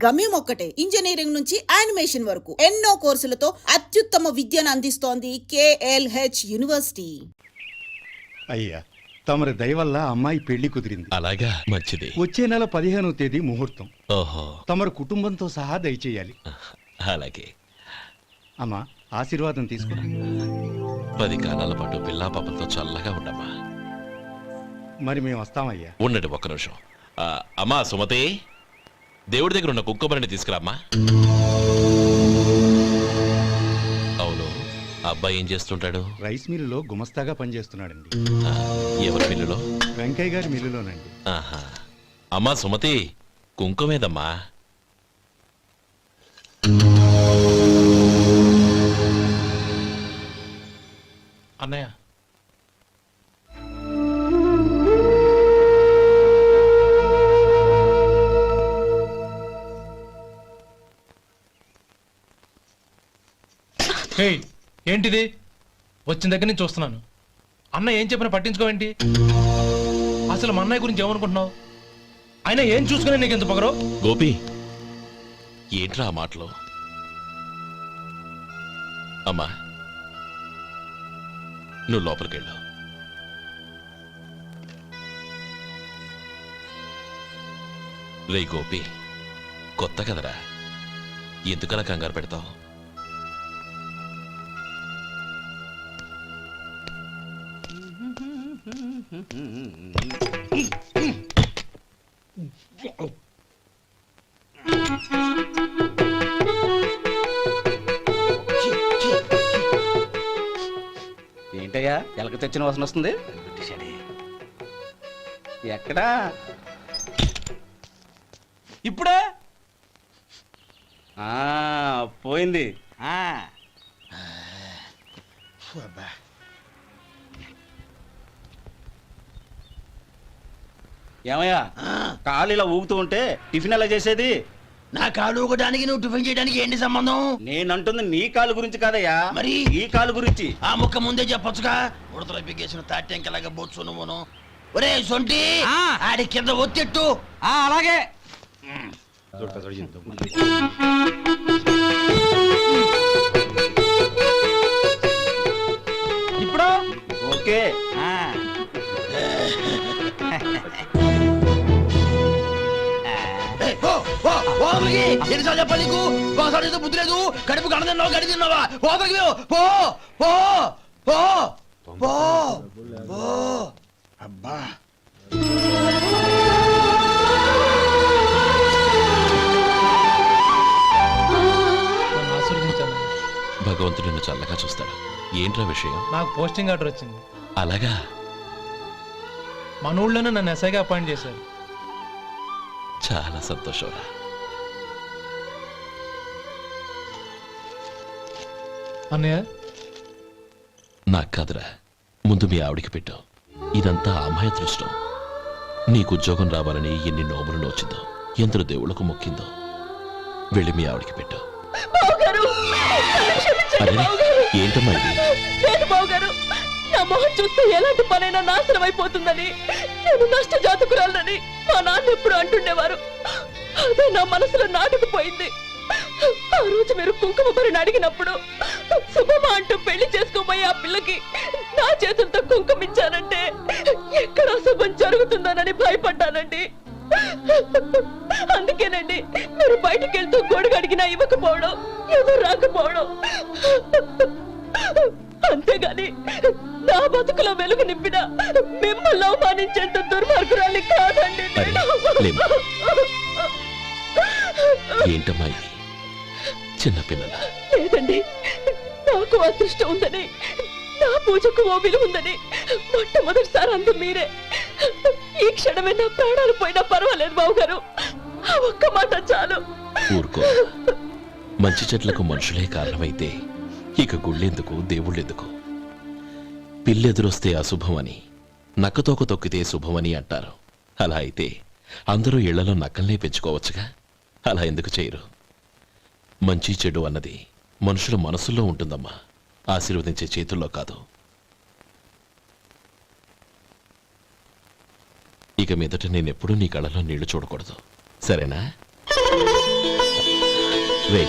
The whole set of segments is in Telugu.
గమ్యం ఒక్కటే, ఇంజనీరింగ్ నుంచి యానిమేషన్ వరకు ఎన్నో కోర్సులతో అత్యుత్తమ విద్యను అందిస్తోంది KLH యూనివర్సిటీ. అయ్యా, తమరి దయ వల్ల అమ్మాయి పెళ్లి కుదిరింది. అలాగా, మంచిది. వచ్చే నెల 15వ తేదీ ముహూర్తం. ఓహో, తమరు కుటుంబంతో సహా దయచేయాలి. అలాగే. అమ్మా, ఆశీర్వాదం తీసుకురా. 10 కాలాల పాటు పిల్లా పాపలతో చల్లగా ఉండమ్మా. మరి మేము వస్తామయ్యా. ఉండండి ఒక్క నిమిషం. అమ్మా సుమతి, దేవుడి దగ్గర ఉన్న కుక్కమరిని తీసుకురామ్మా. అవును, అబ్బాయి ఏం చేస్తుంటాడు? రైస్ మిల్లులో గుమస్తాగా పనిచేస్తున్నాడండి. ఎవరి మిల్లులో? వెంకయ్య గారి మిల్లులోనండి. ఆహా. అమ్మా సుమతి, కుంకుమేదమ్మా? అన్నయ్య, ఏంటిది? వచ్చిన దగ్గర నుంచి చూస్తున్నాను. అన్న ఏం చెప్పినా పట్టించుకోవేంటి? అసలు మా అన్నయ్య గురించి ఏమనుకుంటున్నావు? ఆయన ఏం చూసుకునే నీకు ఎంత పొగరు? గోపి, ఏంట్రా ఆ మాటలు? అమ్మా, నువ్వు లోపలికెళ్ళు. రే గోపి, కొత్త కదరా, ఎందుకలా కంగారు పెడతావు? ఏంటయ్యా ఎలక తెచ్చిన వాసన వస్తుంది? ఎక్కడా? ఇప్పుడే పోయింది. ఏమయ్యా, కాలు ఇలా ఊగుతూ ఉంటే టిఫిన్ ఎలా చేసేది? నా కాలు ఊగడానికి నువ్వు టిఫిన్ చేయడానికి ఏంటి సంబంధం? నేనంటుంది నీ కాలు గురించి కాదయ్యా, మరి ఈ కాలు గురించి. ఆ ముక్క ముందే చెప్పొచ్చుగా. ఉడతలో పిగేసిన తాటెంకలాగా బొచ్చు నువ్వును. ఒరే సొంటి, ఆడి కింద ఒత్తిట్టు. అలాగే. ఇప్పుడు ఓకే. ఎన్నిసార్లు చెప్పాలి నీకు? ఒకసారి ఏదో బుద్ధి లేదు. కడుపు కడదన్నావు, గడి తిన్నావా? ఓపలికి పో పో పో పో పో. అబ్బా, ఆశీర్వదించాను. భగవంతుడు నిన్ను చల్లగా చూస్తాడు. ఏంట్రా విషయం? నాకు పోస్టింగ్ ఆర్డర్ వచ్చింది. అలాగా? మన ఊళ్ళోనే నన్ను ఎస్ఐగా అపాయింట్ చేశారు. చాలా సంతోషంరా. అన్నయ్య, నాకు కాదురా, ముందు మీ ఆవిడికి పెట్టావు. ఇదంతా అమ్మాయి దృష్టం. నీకు ఉద్యోగం రావాలని ఎన్ని నోములు నోచిందో, ఎందరు దేవుళ్లకు మొక్కిందో. వెళ్ళి మీ ఆవిడికి పెట్టావు. ఏంటమ్మా ఇది? నా మొహం చూస్తే ఎలాంటి పనైనా నాశనం అయిపోతుందని, నేను నష్ట జాతకురాలని మా నాన్న ఎప్పుడు అంటుండేవారు. అదే నా మనసులో నాటుకుపోయింది. ఆ రోజు మీరు కుంకుమ భరిని అడిగినప్పుడు శుభమా అంటూ పెళ్లి చేసుకోబోయే ఆ పిల్లకి నా చేతులతో కుంకుమ ఇచ్చానంటే ఎక్కడ శుభం జరుగుతుందోనని భయపడ్డానండి. అందుకేనండి మీరు బయటికి వెళ్తూ గొడుగు అడిగినా ఇవ్వకపోవడం, ఏదో రాకపోవడం. అంతేగాని నా బతుకులో వెలుగు నింపిన మిమ్మల్ని అవమానించేంత దుర్మార్గురాలి కాదండి. ఏంటమ్మా ఇది? చిన్నపిల్లల లేదండి, నాకు అదృష్టం ఉందని, నా పూజకు ఓ విలువ ఉందని మొట్టమొదటిసారి అందు మీరే. ఈ క్షణమే నా ప్రాణాలు పోయినా పర్వాలేదు బాబు గారు, ఆ ఒక్క మాట చాలు. ఊరుకో. మంచి చెట్లకు మనుషులే కారణమైతే ఇక గుళ్ళెందుకు, దేవుళ్ళెందుకు? పిల్లెదురొస్తే అశుభమని, నక్కతోక తొక్కితే శుభమని అంటారు. అలా అయితే అందరూ ఇళ్లలో నక్కల్నే పెంచుకోవచ్చుగా. అలా ఎందుకు చేయరు? మంచి చెడు అన్నది మనుషుల మనసుల్లో ఉంటుందమ్మా, ఆశీర్వదించే చేతుల్లో కాదు. ఇక మీదట నేనెప్పుడూ నీ కళ్ళలో నీళ్లు చూడకూడదు, సరేనా? రే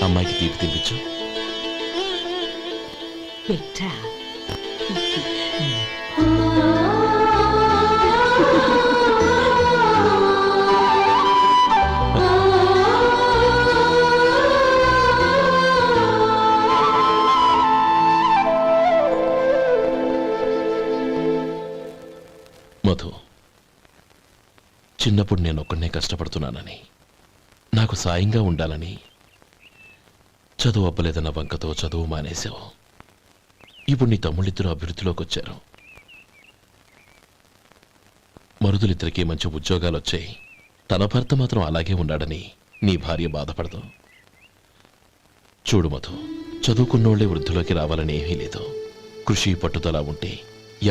అమ్మాయికి తీపి తినిపించు. పెట్టా మధు, చిన్నప్పుడు నేను ఒక్కడనే కష్టపడుతున్నానని, నాకు సాయంగా ఉండాలని చదువు అవ్వలేదన్న వంకతో చదువు మానేశావు. ఇప్పుడు నీ తమ్ముళ్ళిద్దరూ అభివృద్ధిలోకి వచ్చారు. మరుదులిద్దరికీ మంచి ఉద్యోగాలు వచ్చాయి. తన భర్త మాత్రం అలాగే ఉన్నాడని నీ భార్య బాధపడదు. చూడు మధు, చదువుకున్నోళ్లే వృద్ధిలోకి రావాలని ఏమీ లేదు. కృషి పట్టుదల ఉంటే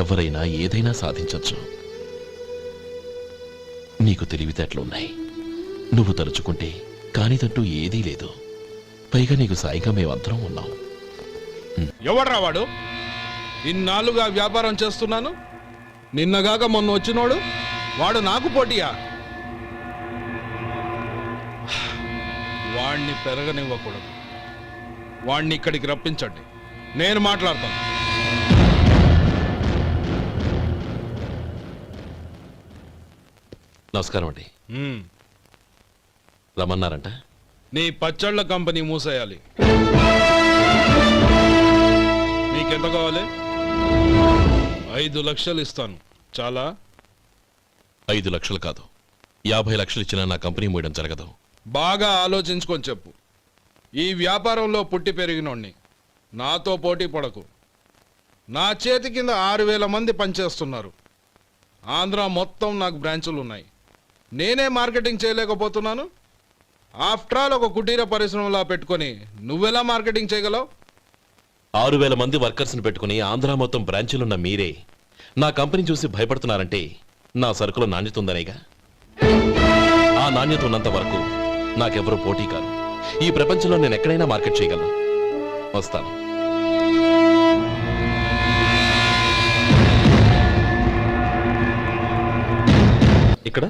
ఎవరైనా ఏదైనా సాధించవచ్చు. నీకు తెలివితేటలున్నాయి. నువ్వు తలుచుకుంటే కానిదంటూ ఏదీ లేదు. పైగా నీకు సాయిగా మేమందరం ఉన్నాం. ఎవడ్రా వాడు? ఇన్నాళ్ళుగా వ్యాపారం చేస్తున్నాను, నిన్నగాక మొన్న వచ్చినోడు వాడు నాకు పోటీయా? వాణ్ణి పెరగనివ్వకూడదు. వాణ్ణి ఇక్కడికి రప్పించండి, నేను మాట్లాడతాను. నమస్కారం అండి. ఉమ్, రమ్మన్నారంట? నీ పచ్చళ్ళ కంపెనీ మూసేయాలి. నీకెంత కావాలి? 5 లక్షలు ఇస్తాను. చాలా? 5 లక్షలు కాదు, 50 లక్షలు ఇచ్చినా నా కంపెనీ మూయడం జరగదు. బాగా ఆలోచించుకొని చెప్పు. ఈ వ్యాపారంలో పుట్టి పెరిగినోణ్ణి, నాతో పోటీ పడకు. నా చేతి కింద 6,000 మంది పనిచేస్తున్నారు. ఆంధ్ర మొత్తం నాకు బ్రాంచులు ఉన్నాయి. నేనే మార్కెటింగ్ చేయలేకపోతున్నాను. ఆఫ్టర్ ఆల్ ఒక కుటీర పరిశ్రమలా పెట్టుకొని నువ్వెలా మార్కెటింగ్ చేయగలవు? 6,000 మంది వర్కర్స్ని పెట్టుకుని ఆంధ్ర మొత్తం బ్రాంచీలున్న మీరే నా కంపెనీ చూసి భయపడుతున్నారంటే నా సరుకులో నాణ్యత ఉందనేగా. ఆ నాణ్యత ఉన్నంత వరకు నాకెవరూ పోటీ కాదు. ఈ ప్రపంచంలో నేను ఎక్కడైనా మార్కెట్ చేయగలను. వస్తాను. ఇక్కడ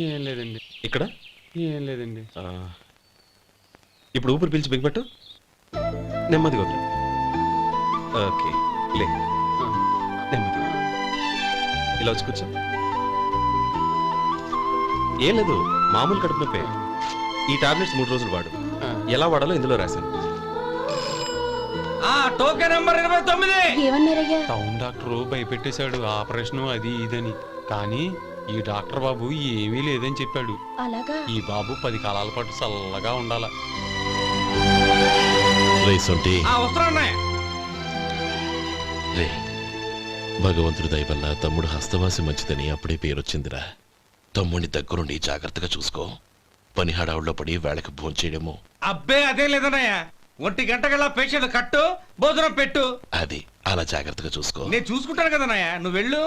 ఏం లేదండి. ఇక్కడ ఏం లేదండి. ఇప్పుడు ఊపిరి పీల్చి బిగ్బట్టు, నెమ్మదిగా వదిలి. ఓకే, లే, నెమ్మదిగా ఇలా వచ్చి కూర్చో. ఏం లేదు, మామూలు కడుపు నొప్పే. ఈ టాబ్లెట్స్ 3 రోజులు వాడు. ఎలా వాడాలో ఇందులో రాశాను. Token number 29. టౌన్ డాక్టరు భయపెట్టేశాడు, ఆపరేషన్ అది ఇదని. కానీ ఈ డాక్టర్ బాబు ఏమీ లేదని చెప్పాడు. అలాగా? ఈ బాబు 10 కాలాల పాటు చల్లగా ఉండాల. రే, భగవంతుడి దయ వల్ల తమ్ముడు హస్తవాసి మంచిదని అప్పుడే పేరొచ్చిందిరా. తమ్ముడిని దగ్గరుండి జాగ్రత్తగా చూసుకో. పని హడావుల్లో పడి వేళకి భోంచేయడము. అబ్బే అదే లేదన్నయ్య. 1 గంటకల్లా పేషెంట్ కట్టు, భోజనం పెట్టు. అది అలా జాగ్రత్తగా చూసుకో. నేను చూసుకుంటాను కదన్నయ్య, నువ్వు వెళ్ళు.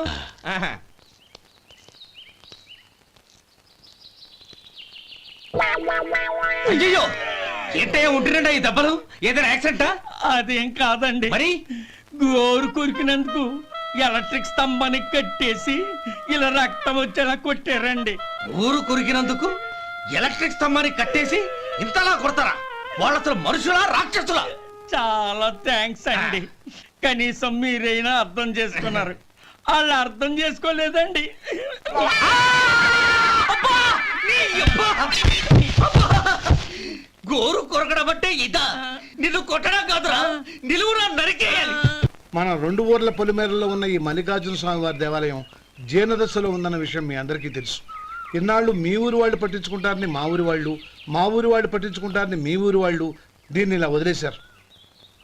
అయ్యో, ఏంటయ్యా ఉంటున్నాడా ఈ దెబ్బలు? ఏదైనా యాక్సిడెంటా? అదేం కాదండి, మరి గోరు కొరికినందుకు ఎలక్ట్రిక్ స్తంభానికి కట్టేసి ఇలా రక్తం వచ్చేలా కొట్టారండి. ఊరు కొరికినందుకు ఎలక్ట్రిక్ స్తంభాన్ని కట్టేసి ఇంతలా కొడతారా? వాళ్ళు అసలు మనుషులా, రాక్షసులా? చాలా థ్యాంక్స్ అండి. కనీసం మీరైనా అర్థం చేసుకున్నారు. వాళ్ళు అర్థం చేసుకోలేదండి. గోరు కొరకడం అంటే ఇదా? నిన్ను కొట్టడం కాదురా, నిలువురా నరికేయాలి. మన 2 ఊర్ల పొలిమేరలో ఉన్న ఈ మల్లికార్జున స్వామి వారి దేవాలయం జీర్ణదశలో ఉందన్న విషయం మీ అందరికీ తెలుసు. ఇన్నాళ్ళు మీ ఊరు వాళ్ళు పట్టించుకుంటారని మా ఊరి వాళ్ళు, మా ఊరి వాళ్ళు పట్టించుకుంటారని మీ ఊరి వాళ్ళు దీన్ని ఇలా వదిలేశారు.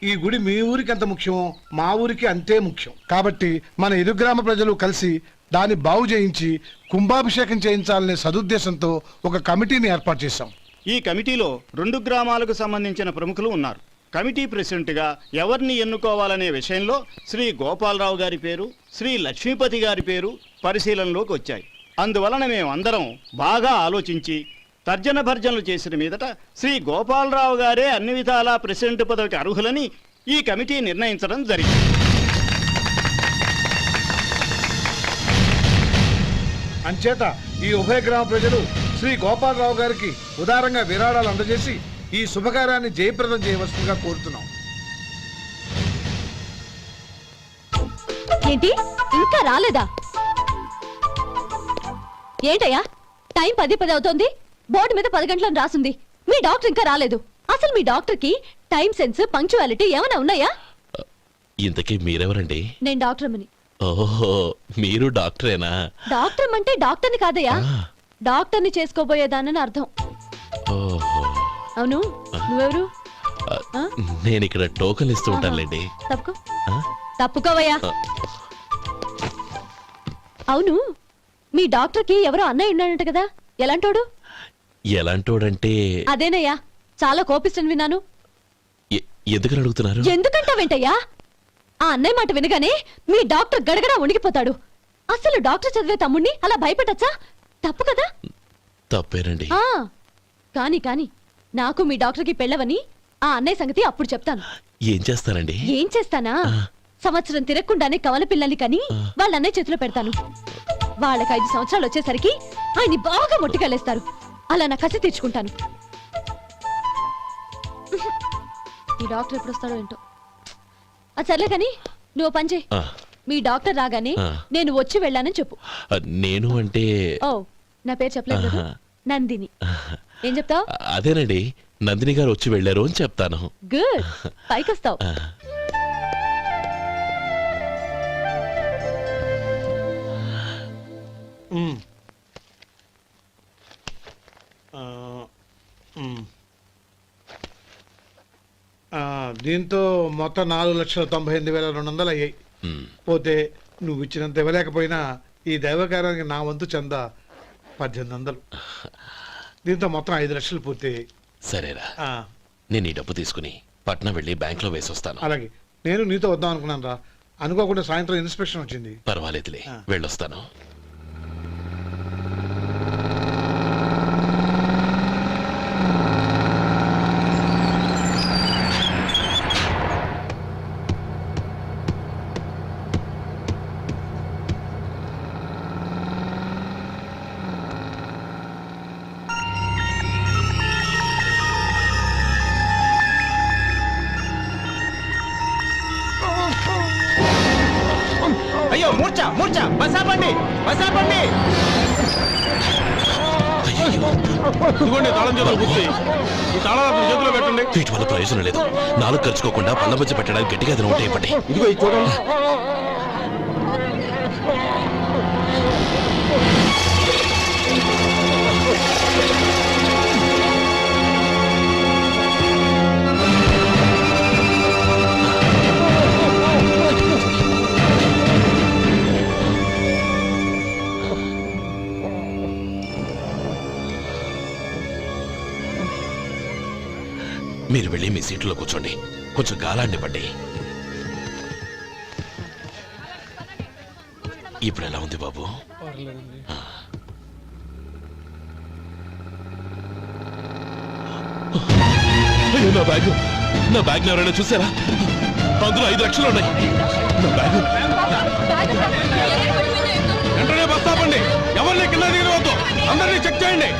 ఈ గుడి మీ ఊరికి ఎంత ముఖ్యమో మా ఊరికి అంతే ముఖ్యం. కాబట్టి మన ఇరు గ్రామ ప్రజలు కలిసి దాన్ని బాగు చేయించి కుంభాభిషేకం చేయించాలనే సదుద్దేశంతో ఒక కమిటీని ఏర్పాటు చేశాం. ఈ కమిటీలో 2 గ్రామాలకు సంబంధించిన ప్రముఖులు ఉన్నారు. కమిటీ ప్రెసిడెంట్గా ఎవరిని ఎన్నుకోవాలనే విషయంలో శ్రీ గోపాలరావు గారి పేరు, శ్రీ లక్ష్మీపతి గారి పేరు పరిశీలనలోకి వచ్చాయి. అందువలన మేమందరం బాగా ఆలోచించి తర్జన భర్జనలు చేసిన మీదట శ్రీ గోపాలరావు గారే అన్ని విధాలా ప్రెసిడెంట్ పదవికి అర్హులని ఈ కమిటీ నిర్ణయించడం జరిగింది. అంచేత ఈ ఉభయ గ్రామ ప్రజలు శ్రీ గోపాలరావు గారికి ఉదారంగా విరాళాలు అందజేసి ఈ శుభకార్యాన్ని జయప్రదం చేయవలసిందిగా కోరుతున్నాం. ఏంటి ఇంకా రాలేదా? ఏంటయ్యా టైం 10 అవుతోంది, బోర్డు మీద 10 గంటలను రాసింది, మీ డాక్టర్ ఇంకా రాలేదు. అసలు మీ డాక్టర్ కి టైం సెన్స్, పంక్చువాలిటీ ఏమైనా ఉన్నాయా? ఇంతకీ మీరెవరండి? నేను డాక్టర్ అమ్మని. ఓహో, మీరు డాక్టరేనా? డాక్టర్ అంటే డాక్టర్ని కాదయ్యా, డాక్టర్ని చేసుకోబోయేదానని అర్థం. ఓహో, అవును, నువ్వెవరు? నేను ఇక్కడ టోకన్ ఇస్తూ ఉంటానులేండి. తప్పుకో, తప్పుకోవయ్యా. అవును, మీ డాక్టర్ కి ఎవరో అన్నయ్య ఉన్నాడంట కదా, ఎలాంటోడు? ఎలాంటోడంటే అదేనయ్యా, చాలా కోపిస్తని విన్నాను. ఎందుకని అడుగుతున్నారు? ఎందుకంటావేంటయ్యా? ఆ అన్నయ్య మాట వినగానే మీ డాక్టర్ గడగడా ఉణిగిపోతాడు. అసలు డాక్టర్ చదివే తమ్ముణ్ణి అలా భయపెట్టచ్చా? తప్పు కదా? తప్పేనండి. కాని కాని నాకు మీ డాక్టర్ కి పెళ్ళవని ఆ అన్నయ్య సంగతి అప్పుడు చెప్తాను. ఏం చేస్తానండి? ఏం చేస్తానా, సంవత్సరం తిరగకుండానే కవల పిల్లల్ని కని వాళ్ళ అన్నయ్య చేతిలో పెడతాను. వాళ్ళకి 5 సంవత్సరాలు వచ్చేసరికి ఆయన్ని బాగా మొట్టికెళ్ళేస్తారు. అలా నా కసి తీర్చుకుంటాను. ఈ డాక్టర్ ఎప్పుడు వస్తాడో ఏంటో. అది సర్లే కానీ నువ్వు పని చేయి, మీ డాక్టర్ రాగానే నేను వచ్చి వెళ్ళానని చెప్పు. నేను అంటే ఓ, నా పేరు చెప్పలేదు కదా, నందిని. ఏం చెప్తావు? అదేనండి, నందిని గారు వచ్చి వెళ్ళారు అని చెప్తాను. గుడ్, పైకొస్తావు. దీంతో మొత్తం 4,98,200 అయ్యాయి. పోతే నువ్వు ఇచ్చినంత ఇవ్వలేకపోయినా ఈ దైవకార్యానికి నా వంతు చందా 1800. దీంతో మొత్తం 5 లక్షలు పూర్తయ్యాయి. సరేరా, నేను ఈ డబ్బు తీసుకుని పట్నం వెళ్ళి బ్యాంక్ లో వేసొస్తాను. అలాగే, నేను నీతో వద్దాం అనుకున్నాను రా, అనుకోకుండా సాయంత్రం ఇన్స్పెక్షన్ వచ్చింది. పర్వాలేదులే, వెళ్ళొస్తాను. అయ్యో, మూర్ఛ మూర్ఛ, బసాపండి బసాపండి. ఇదిగోండి తాళం చేతులు గుర్తి, ఈ తాళాలు చేతిలో పెట్టండి. వీటి వల్ల ప్రయోజనం లేదు. 4 ఖర్చుకోకుండా పళ్ళ మధ్య పెట్టడానికి గట్టిగా అది నోట్ అయిపోండి. ఇదిగో ఇది చూడండి. మీరు వెళ్ళి మీ సీట్లో కూర్చోండి, కొంచెం గాలాన్ని పడ్డి. ఇప్పుడు ఎలా ఉంది బాబు? అయ్యో, నా బ్యాగ్ ఎవరైనా చూసారా? అందులో 5 లక్షలు ఉన్నాయి. నా బ్యాగ్ వెంటనే బస్ ఆపండి, ఎవరిని కింద దిగవద్దు, అందరినీ చెక్ చేయండి.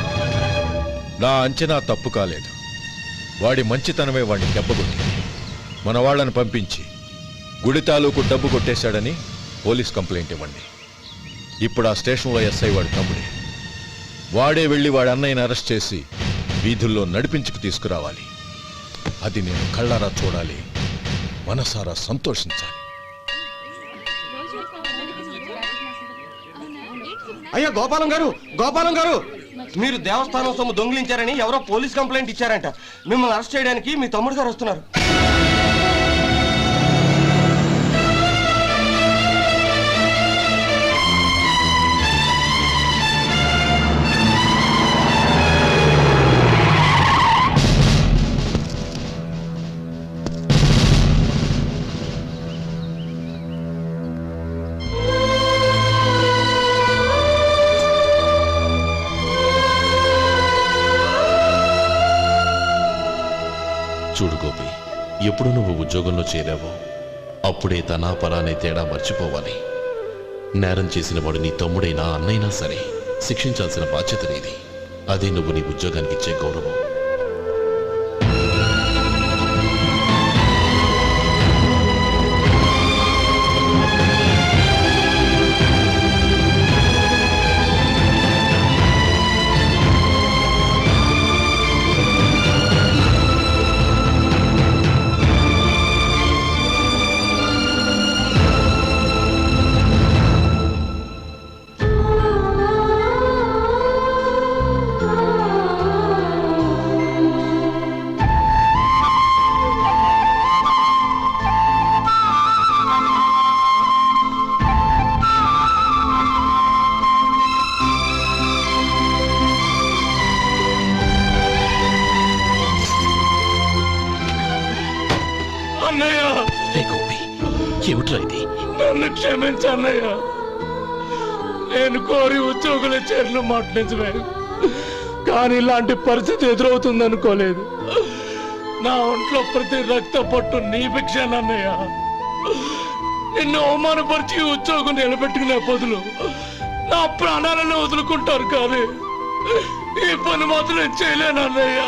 నా అంచనా తప్పు కాలేదు. వాడి మంచితనమే వాడిని దెబ్బకొట్టింది. మన వాళ్ళని పంపించి గుడి తాలూకు డబ్బు కొట్టేశాడని పోలీస్ కంప్లైంట్ ఇవ్వండి. ఇప్పుడు ఆ స్టేషన్లో ఎస్ఐ వాడి తమ్ముడే. వాడే వెళ్ళి వాడి అన్నయ్యని అరెస్ట్ చేసి వీధుల్లో నడిపించుకు తీసుకురావాలి. అది నేను కళ్ళారా చూడాలి, మనసారా సంతోషించాలి. అయ్యో గోపాలం గారు, గోపాలం గారు, మీరు దేవస్థానం సొమ్ము దొంగిలించారని ఎవరో పోలీస్ కంప్లైంట్ ఇచ్చారంట. మిమ్మల్ని అరెస్ట్ చేయడానికి మీ తమ్ముడు గారు వస్తున్నారు. చూడు గోపి, ఎప్పుడు నువ్వు ఉద్యోగంలో చేరావో అప్పుడే తన పరానే తేడా మర్చిపోవాలి. నేరం చేసిన వాడు నీ తమ్ముడైనా అన్నైనా సరే శిక్షించాల్సిన బాధ్యత నీది. అదే నువ్వు నీ ఉద్యోగానికి ఇచ్చే గౌరవం. అన్నయ్య, రే గోపి, ఏమిట్రా ఇది? నన్ను క్షమించు అన్నయ్య. నేను కోరి ఉద్యోగుల చేరిన మాట నిజమే, కానీ ఇలాంటి పరిస్థితి ఎదురవుతుంది అనుకోలేదు. నా ఒంట్లో ప్రతి రక్త పట్టు నీ భిక్షానన్నయ్య. నిన్ను అవమానపరిచి ఉద్యోగం నిలబెట్టుకునే బదులు నా ప్రాణాలను వదులుకుంటారు, కానీ ఈ పని మాత్రం నేను చేయలేనన్నయ్య.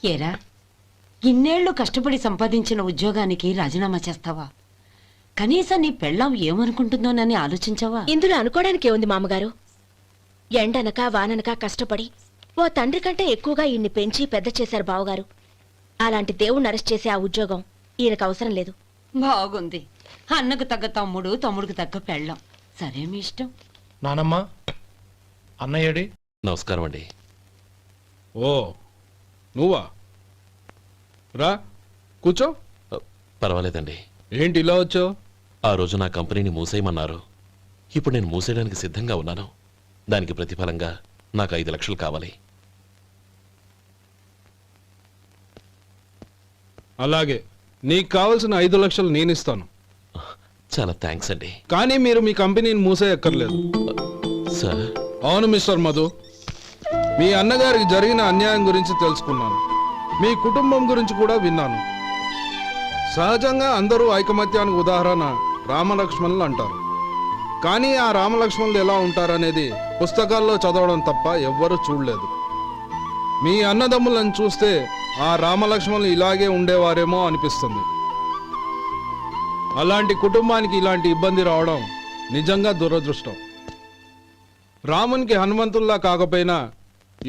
ఏరా, ఇన్నేళ్లు కష్టపడి సంపాదించిన ఉద్యోగానికి రాజీనామా చేస్తావా? కనీసం నీ పెళ్ళాం ఏమనుకుంటుందోనని ఆలోచించావా? ఇందులో అనుకోవడానికి ఉంది మామగారు. ఎండనక వాననక కష్టపడి ఓ తండ్రి కంటే ఎక్కువగా ఈయన్ని పెంచి పెద్ద చేశారు బావగారు. అలాంటి దేవుణ్ణి అరెస్ట్ చేసే ఆ ఉద్యోగం ఈయనకు అవసరం లేదు. బాగుంది. అన్నకు తగ్గ తమ్ముడు, తమ్ముడికి తగ్గ పెళ్ళాం. సరే, మీ ఇష్టం. నానమ్మ, అన్నయ్యడి. నమస్కారం అండి. ఓ నువ్వా? రా కూర్చో. పర్వాలేదండి. ఏంటి ఇలా వచ్చావు? ఆ రోజు నా కంపెనీని మూసేయమన్నారు. ఇప్పుడు నేను మూసేయడానికి సిద్ధంగా ఉన్నాను. దానికి ప్రతిఫలంగా నాకు 5 లక్షలు కావాలి. అలాగే, నీకు కావలసిన 5 లక్షలు నేను ఇస్తాను. చాలా థ్యాంక్స్ అండి. కానీ మీరు మీ కంపెనీని మూసేయక్కర్లేదు. సార్? అవును మిస్టర్ మధు, మీ అన్నగారికి జరిగిన అన్యాయం గురించి తెలుసుకున్నాను. మీ కుటుంబం గురించి కూడా విన్నాను. సహజంగా అందరూ ఐకమత్యానికి ఉదాహరణ రామలక్ష్మణులు అంటారు. కానీ ఆ రామలక్ష్మణులు ఎలా ఉంటారనేది పుస్తకాల్లో చదవడం తప్ప ఎవ్వరూ చూడలేదు. మీ అన్నదమ్ములను చూస్తే ఆ రామలక్ష్మణులు ఇలాగే ఉండేవారేమో అనిపిస్తుంది. అలాంటి కుటుంబానికి ఇలాంటి ఇబ్బంది రావడం నిజంగా దురదృష్టం. రామునికి హనుమంతుల్లా కాకపోయినా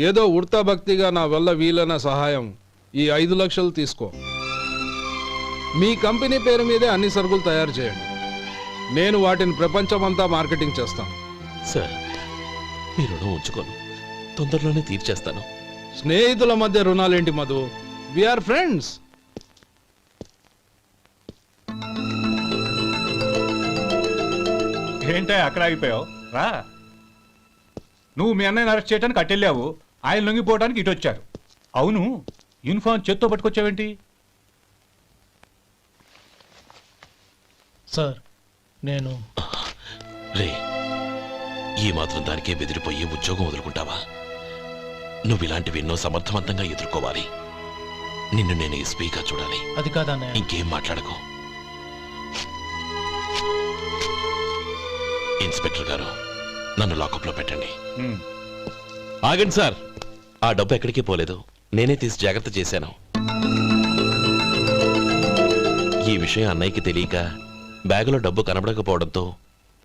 ఏదో ఉడతా భక్తిగా నా వల్ల వీలైన సహాయం ఈ 5 లక్షలు తీసుకో. మీ కంపెనీ పేరు మీదే అన్ని సరుకులు తయారు చేయండి. నేను వాటిని ప్రపంచమంతా మార్కెటింగ్ చేస్తాను. సార్, మీ రుణం ఉంచుకోను, తొందరలోనే తీర్చేస్తాను. స్నేహితుల మధ్య రుణాలేంటి మధు? We are friends. ఏంటే అక్కడ ఆగిపోయావు? రా. నువ్వు మీ అన్నయ్యని అరెస్ట్ చేయడానికి అట్టెళ్ళావు, ఆయన లొంగిపోవడానికి ఇటు వచ్చారు. అవును, యూనిఫామ్ చేత్తో పట్టుకొచ్చావేంటి? సార్, నేను రే, ఈ మాత్రం దానికే బెదిరిపోయి ఉద్యోగం వదులుకుంటావా? నువ్వు ఇలాంటివి ఎన్నో సమర్థవంతంగా ఎదుర్కోవాలి. నిన్ను నేను ఎస్పీగా చూడాలి. అది కాదన్నయ్య. ఇంకేం మాట్లాడకు. ఇన్స్పెక్టర్ గారు, నన్ను లాకప్లో పెట్టండి. ఆగండి సార్, ఆ డబ్బు ఎక్కడికి పోలేదు. నేనే తీసి జాగ్రత్త చేశాను. ఈ విషయం అన్నయ్యకి తెలియక బ్యాగులో డబ్బు కనబడకపోవడంతో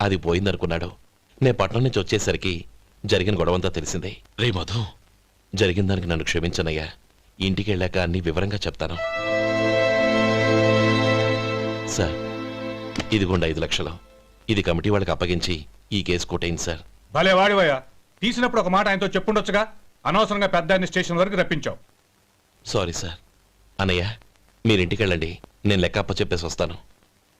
అది పోయిందనుకున్నాడు. నేను పట్నం నుంచి వచ్చేసరికి జరిగిన గొడవంతా తెలిసిందే. రే మధు, జరిగిన దానికి నన్ను క్షమించనయ్యా. ఇంటికి వెళ్ళాక అన్ని వివరంగా చెప్తాను. సార్, ఇదిగోండి 5 లక్షలు. ఇది కమిటీ వాళ్ళకి అప్పగించి ఈ కేసు కొట్టేయండి సార్. భలే వాడివయ్యా, తీసినప్పుడు ఒక మాట ఆయనతో చెప్పుండొచ్చుగా. అనవసరంగా పెద్ద ఆయన స్టేషన్ వరకు రప్పించావు. Sorry sir. అన్నయ్య, మీరింటికి వెళ్ళండి, నేను లెక్క అప్ప చెప్పేసి వస్తాను.